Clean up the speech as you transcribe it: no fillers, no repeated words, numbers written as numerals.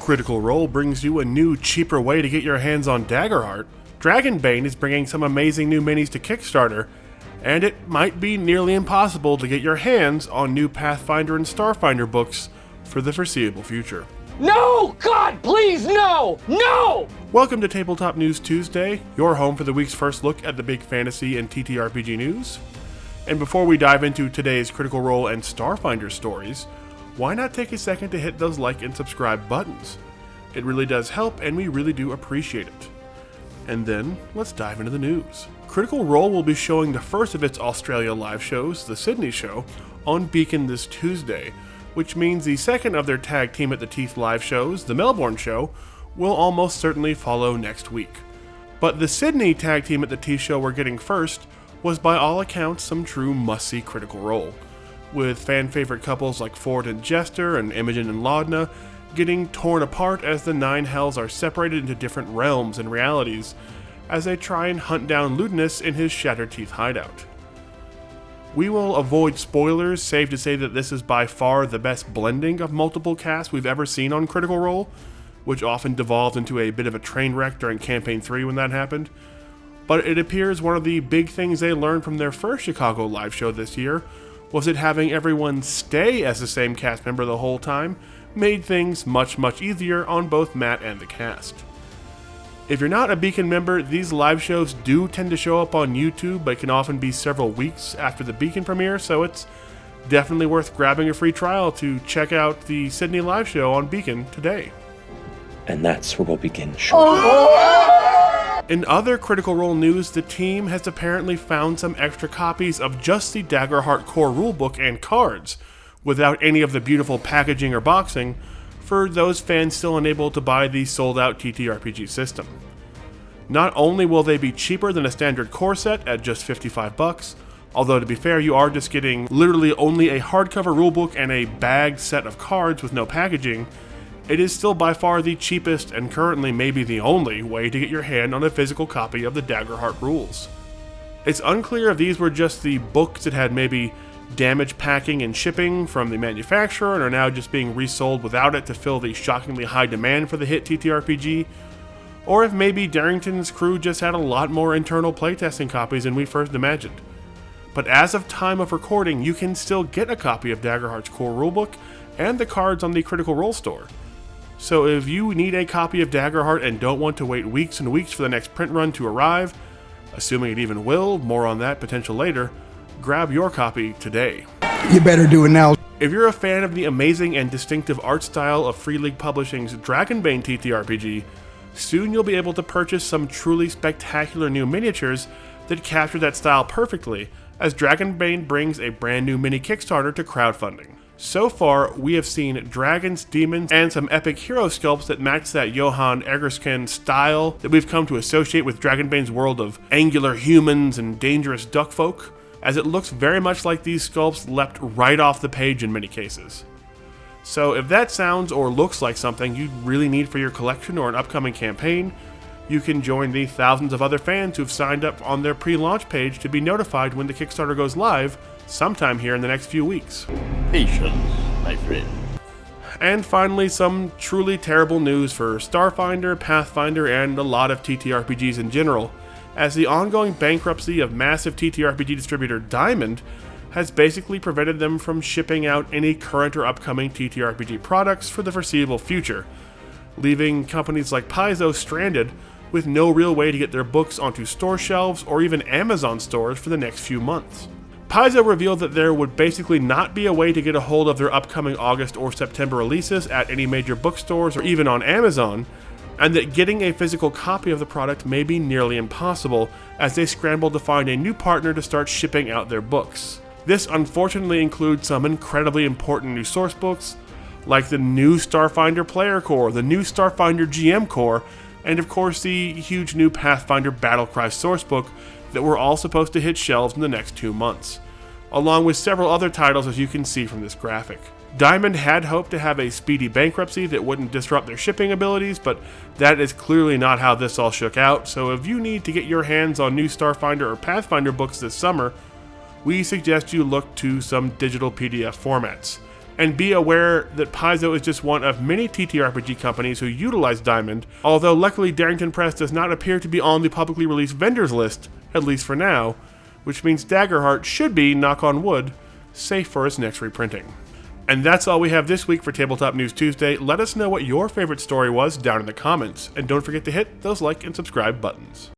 Critical Role brings you a new, cheaper way to get your hands on Daggerheart. Dragonbane is bringing some amazing new minis to Kickstarter, and it might be nearly impossible to get your hands on new Pathfinder and Starfinder books for the foreseeable future. No! God, please, no! No! Welcome to Tabletop News Tuesday, your home for the week's first look at the big fantasy and TTRPG news. And before we dive into today's Critical Role and Starfinder stories, why not take a second to hit those like and subscribe buttons? It really does help, and we really do appreciate it. And then, let's dive into the news. Critical Role will be showing the first of its Australia live shows, the Sydney show, on Beacon this Tuesday, which means the second of their Tag Team at the Teeth live shows, the Melbourne show, will almost certainly follow next week. But the Sydney Tag Team at the Teeth show we're getting first was by all accounts some true must-see Critical Role, with fan-favorite couples like Ford and Jester and Imogen and Laudna getting torn apart as the Nine Hells are separated into different realms and realities as they try and hunt down Ludinus in his Shattered Teeth hideout. We will avoid spoilers, save to say that this is by far the best blending of multiple casts we've ever seen on Critical Role, which often devolved into a bit of a train wreck during Campaign 3 when that happened. But it appears one of the big things they learned from their first Chicago live show this year was that having everyone stay as the same cast member the whole time made things much easier on both Matt and the cast. If you're not a Beacon member, these live shows do tend to show up on YouTube, but can often be several weeks after the Beacon premiere, so it's definitely worth grabbing a free trial to check out the Sydney live show on Beacon today. And that's where we'll begin shortly. In other Critical Role news, the team has apparently found some extra copies of just the Daggerheart core rulebook and cards, without any of the beautiful packaging or boxing, for those fans still unable to buy the sold-out TTRPG system. Not only will they be cheaper than a standard core set at just $55, although to be fair, you are just getting literally only a hardcover rulebook and a bagged set of cards with no packaging, it is still by far the cheapest and currently maybe the only way to get your hand on a physical copy of the Daggerheart rules. It's unclear if these were just the books that had maybe damaged packing and shipping from the manufacturer and are now just being resold without it to fill the shockingly high demand for the hit TTRPG, or if maybe Darrington's crew just had a lot more internal playtesting copies than we first imagined. But as of time of recording, you can still get a copy of Daggerheart's core rulebook and the cards on the Critical Role store. So if you need a copy of Daggerheart and don't want to wait weeks and weeks for the next print run to arrive, assuming it even will, more on that potential later, grab your copy today. You better do it now. If you're a fan of the amazing and distinctive art style of Free League Publishing's Dragonbane TTRPG, soon you'll be able to purchase some truly spectacular new miniatures that capture that style perfectly, as Dragonbane brings a brand new mini Kickstarter to crowdfunding. So far, we have seen dragons, demons, and some epic hero sculpts that match that Johan Egersken style that we've come to associate with Dragonbane's world of angular humans and dangerous duck folk, as it looks very much like these sculpts leapt right off the page in many cases. So if that sounds or looks like something you really need for your collection or an upcoming campaign, you can join the thousands of other fans who've signed up on their pre-launch page to be notified when the Kickstarter goes live sometime here in the next few weeks. Patience, my friend. And finally, some truly terrible news for Starfinder, Pathfinder, and a lot of TTRPGs in general, as the ongoing bankruptcy of massive TTRPG distributor Diamond has basically prevented them from shipping out any current or upcoming TTRPG products for the foreseeable future, leaving companies like Paizo stranded with no real way to get their books onto store shelves or even Amazon stores for the next few months. Paizo revealed that there would basically not be a way to get a hold of their upcoming August or September releases at any major bookstores or even on Amazon, and that getting a physical copy of the product may be nearly impossible as they scramble to find a new partner to start shipping out their books. This unfortunately includes some incredibly important new source books, like the new Starfinder Player Core, the new Starfinder GM Core, and of course the huge new Pathfinder Battlecry sourcebook that were all supposed to hit shelves in the next 2 months, along with several other titles as you can see from this graphic. Diamond had hoped to have a speedy bankruptcy that wouldn't disrupt their shipping abilities, but that is clearly not how this all shook out, so if you need to get your hands on new Starfinder or Pathfinder books this summer, we suggest you look to some digital PDF formats, And be aware that Paizo is just one of many TTRPG companies who utilize Diamond, although luckily Darrington Press does not appear to be on the publicly released vendors list, at least for now, which means Daggerheart should be, knock on wood, safe for its next reprinting. And that's all we have this week for Tabletop News Tuesday. Let us know what your favorite story was down in the comments, and don't forget to hit those like and subscribe buttons.